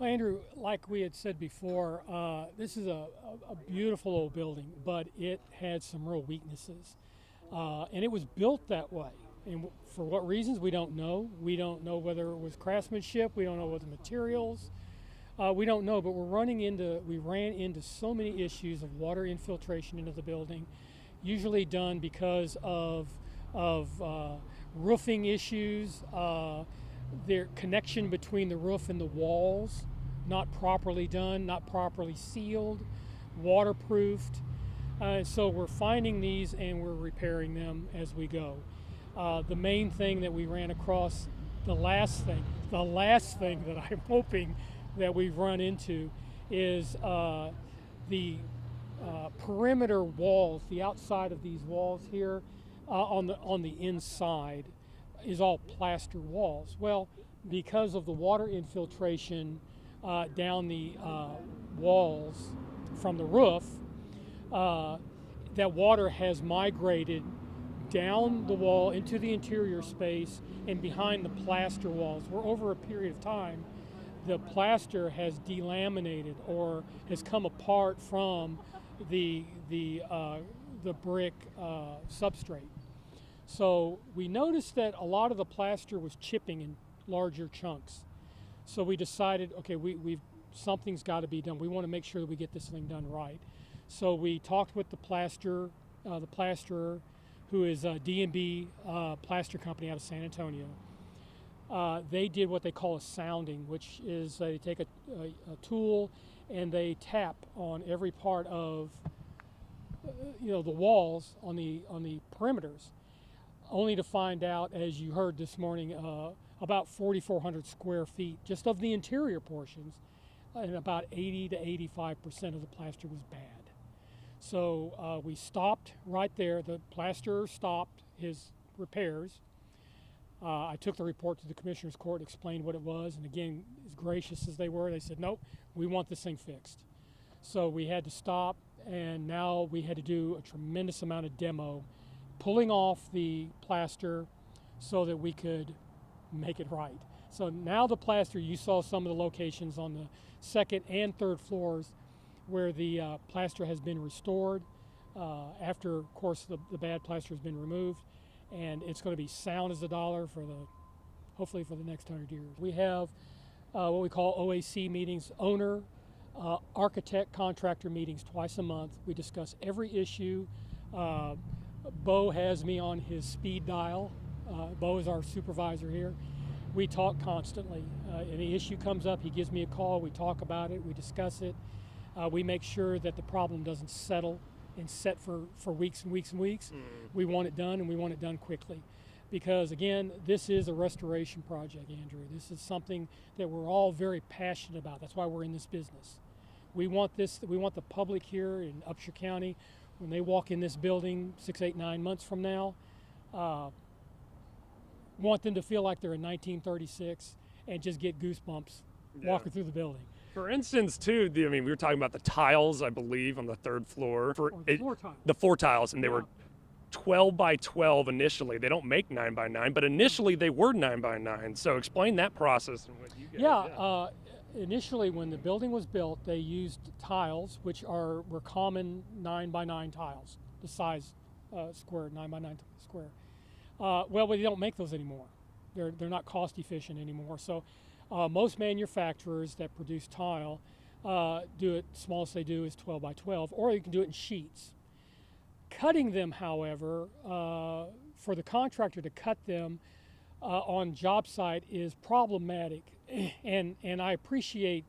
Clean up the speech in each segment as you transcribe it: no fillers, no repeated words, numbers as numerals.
Well, Andrew, like we had said before, this is a beautiful old building, but it had some real weaknesses. And it was built that way. And for what reasons, we don't know. We don't know whether it was craftsmanship, we don't know what the materials, we don't know, but we ran into so many issues of water infiltration into the building, usually done because of roofing issues, their connection between the roof and the walls not properly done, not properly sealed, waterproofed. So we're finding these and we're repairing them as we go. The main thing that we ran across, the last thing that I'm hoping that we've run into is the perimeter walls, the outside of these walls here on the inside is all plaster walls. Well, because of the water infiltration down the walls from the roof, that water has migrated down the wall into the interior space and behind the plaster walls, where over a period of time the plaster has delaminated or has come apart from the brick substrate. So we noticed that a lot of the plaster was chipping in larger chunks. So we decided, okay, something's got to be done. We want to make sure that we get this thing done right. So we talked with the plasterer, who is a D&B plaster company out of San Antonio. They did what they call a sounding, which is they take a tool and they tap on every part of the walls on the perimeters, only to find out, as you heard this morning, about 4,400 square feet just of the interior portions, and about 80 to 85% of the plaster was bad. So we stopped right there. The plasterer stopped his repairs. I took the report to the Commissioner's Court, explained what it was, and again, as gracious as they were, they said, nope, we want this thing fixed. So we had to stop, and now we had to do a tremendous amount of demo, pulling off the plaster so that we could make it right. So now the plaster, you saw some of the locations on the second and third floors where the plaster has been restored after, of course, the bad plaster has been removed, and it's going to be sound as a dollar hopefully for the next 100 years. We have what we call OAC meetings, owner, architect, contractor meetings twice a month. We discuss every issue. Bo has me on his speed dial. Bo is our supervisor here. We talk constantly. Any issue comes up, he gives me a call, we talk about it, we discuss it. We make sure that the problem doesn't settle and set for weeks and weeks and weeks. We want it done, and we want it done quickly. Because again, this is a restoration project, Andrew. This is something that we're all very passionate about. That's why we're in this business. We want the public here in Upshur County, when they walk in this building 6, 8, 9 months from now, want them to feel like they're in 1936 and just get goosebumps walking through the building. For instance, too, we were talking about the tiles, I believe, on the third floor. The floor tiles, and they were 12 by 12 initially. They don't make 9 by 9, but initially they were 9 by 9. So explain that process and what you guys did. Initially, when the building was built, they used tiles, which were common 9 by 9 tiles, the size square, 9 by 9 square. Well, they don't make those anymore. They're not cost efficient anymore. So most manufacturers that produce tile do it, smallest they do is 12 by 12, or you can do it in sheets. Cutting them, however, for the contractor to cut them on job site is problematic. And I appreciate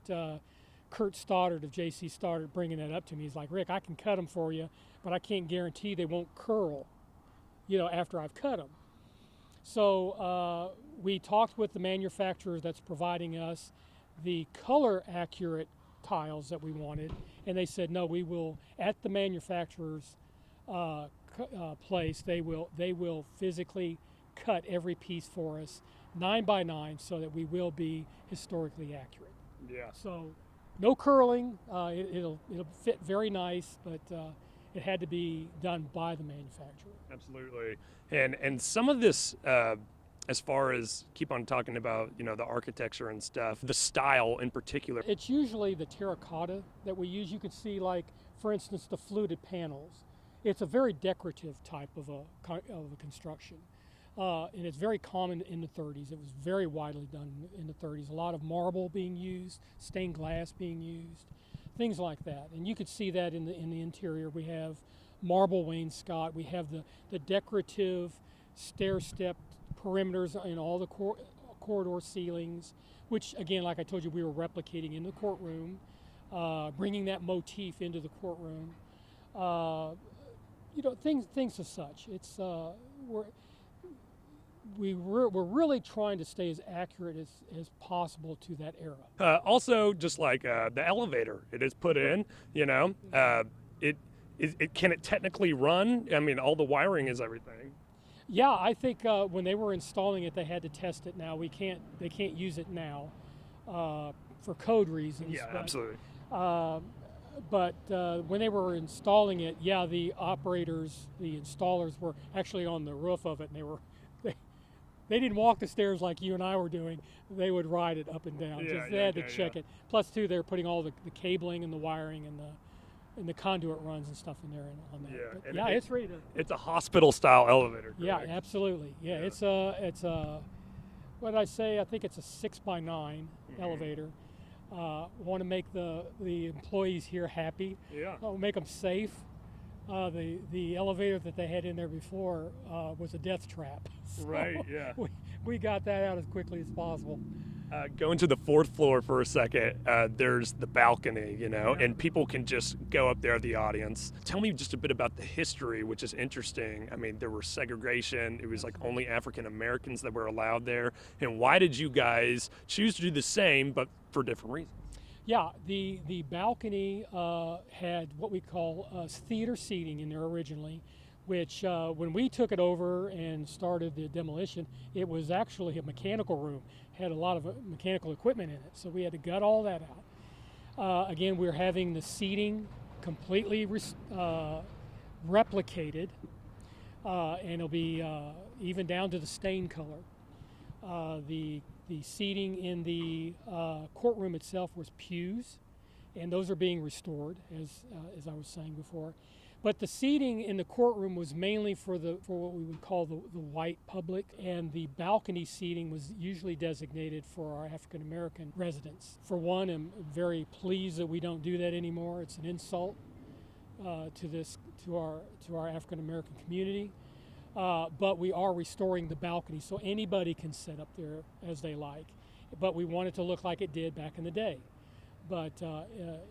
Kurt Stoddard of J.C. Stoddard bringing that up to me. He's like, Rick, I can cut them for you, but I can't guarantee they won't curl, after I've cut them. So we talked with the manufacturer that's providing us the color accurate tiles that we wanted, and they said, no, we will, at the manufacturer's place, they will physically cut every piece for us 9 by 9 so that we will be historically accurate. Yeah. So no curling, it'll fit very nice, but it had to be done by the manufacturer. Absolutely. And some of this as far as keep on talking about, the architecture and stuff, the style in particular? It's usually the terracotta that we use. You can see, like, for instance, the fluted panels. It's a very decorative type of a construction. And it's very common in the 30s. It was very widely done in the 30s. A lot of marble being used, stained glass being used, things like that. And you could see that in the interior. We have marble wainscot. We have the decorative stair-stepped perimeters in all the corridor ceilings, which, again, like I told you, we were replicating in the courtroom, bringing that motif into the courtroom. Things as such. It's we're really trying to stay as accurate as possible to that era. Also, just like the elevator, it is put in. Can it technically run? I mean, all the wiring is everything. Yeah, I think when they were installing it, they had to test it. Now they can't use it now for code reasons. Yeah, absolutely. But when they were installing it, yeah, the operators, the installers were actually on the roof of it, and they didn't walk the stairs like you and I were doing. They would ride it up and down. They had to check it. Plus, too, they were putting all the cabling and the wiring and the conduit runs and stuff in there on that. Yeah, it's ready to. It's a hospital-style elevator. Correct? Yeah, absolutely. Yeah, it's a what did I say? I think it's a 6x9 elevator. Want to make the employees here happy. Yeah. Make them safe. The elevator that they had in there before was a death trap. So right. Yeah. We got that out as quickly as possible. Going to the 4th floor for a second, there's the balcony, and people can just go up there, the audience. Tell me just a bit about the history, which is interesting. I mean, there was segregation. It was like only African Americans that were allowed there. And why did you guys choose to do the same, but for different reasons? Yeah, the balcony had what we call theater seating in there originally, which when we took it over and started the demolition, it was actually a mechanical room. Had a lot of mechanical equipment in it, so we had to gut all that out. Again, we're having the seating completely replicated, and it'll be even down to the stain color. The seating in the courtroom itself was pews, and those are being restored, as I was saying before. But the seating in the courtroom was mainly for what we would call the white public, and the balcony seating was usually designated for our African American residents. For one, I'm very pleased that we don't do that anymore. It's an insult to our African American community. But we are restoring the balcony so anybody can sit up there as they like. But we want it to look like it did back in the day. But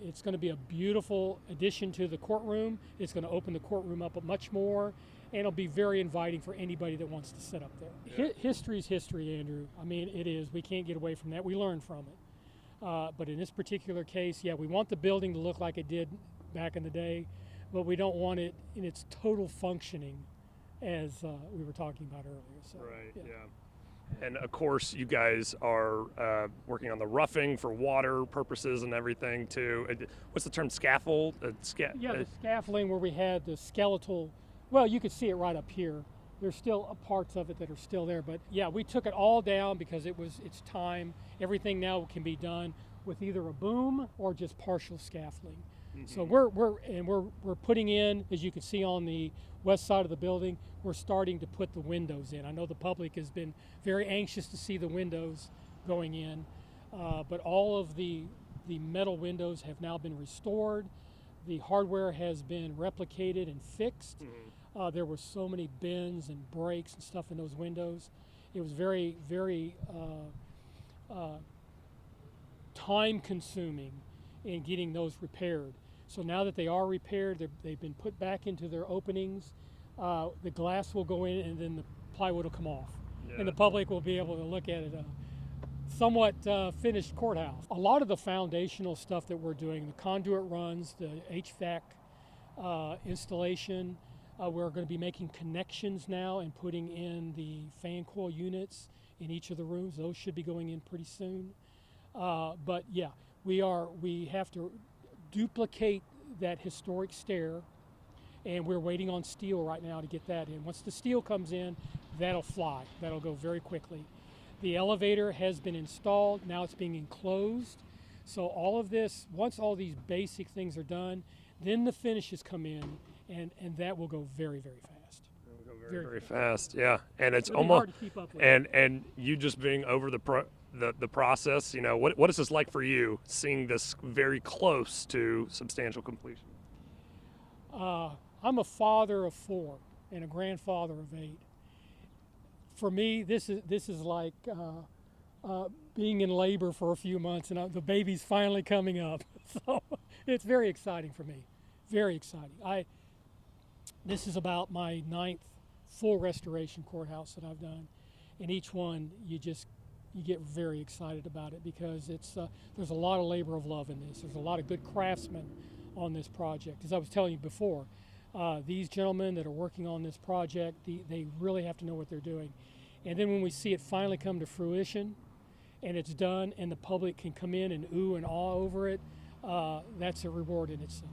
it's going to be a beautiful addition to the courtroom. It's going to open the courtroom up much more, and it'll be very inviting for anybody that wants to sit up there. Yeah. History is history, Andrew. I mean, it is. We can't get away from that. We learn from it. But in this particular case, yeah, we want the building to look like it did back in the day, but we don't want it in its total functioning as we were talking about earlier. So, right, yeah. And of course, you guys are working on the roughing for water purposes and everything too. What's the term? Scaffold? The scaffolding where we had the skeletal. Well, you could see it right up here. There's still parts of it that are still there, but yeah, we took it all down because it's time. Everything now can be done with either a boom or just partial scaffolding. Mm-hmm. So we're putting in, as you can see on the west side of the building, we're starting to put the windows in. I know the public has been very anxious to see the windows going in, but all of the metal windows have now been restored. The hardware has been replicated and fixed. Mm-hmm. There were so many bends and breaks and stuff in those windows. It was very, very time consuming in getting those repaired. So now that they are repaired, they've been put back into their openings. The glass will go in, and then the plywood will come off. Yeah. And the public will be able to look at it, somewhat finished courthouse. A lot of the foundational stuff that we're doing, the conduit runs, the HVAC installation, we're going to be making connections now and putting in the fan coil units in each of the rooms. Those should be going in pretty soon. But yeah, we have to duplicate that historic stair, and we're waiting on steel right now to get that in. Once the steel comes in, that'll fly. That'll go very quickly. The elevator has been installed. Now it's being enclosed. So all of this, once all these basic things are done, then the finishes come in, and that will go very, very fast. It will go very fast, yeah. And it's It'll be almost hard to keep up with. and you just being over the process, you know, what is this like for you, seeing this very close to substantial completion? I'm a father of 4 and a grandfather of 8. For me, this is like being in labor for a few months, and the baby's finally coming up. So it's very exciting for me, very exciting. This is about my 9th full restoration courthouse that I've done, and each one you get very excited about it because there's a lot of labor of love in this. There's a lot of good craftsmen on this project. As I was telling you before, these gentlemen that are working on this project, they really have to know what they're doing. And then when we see it finally come to fruition and it's done and the public can come in and ooh and awe over it, that's a reward in itself.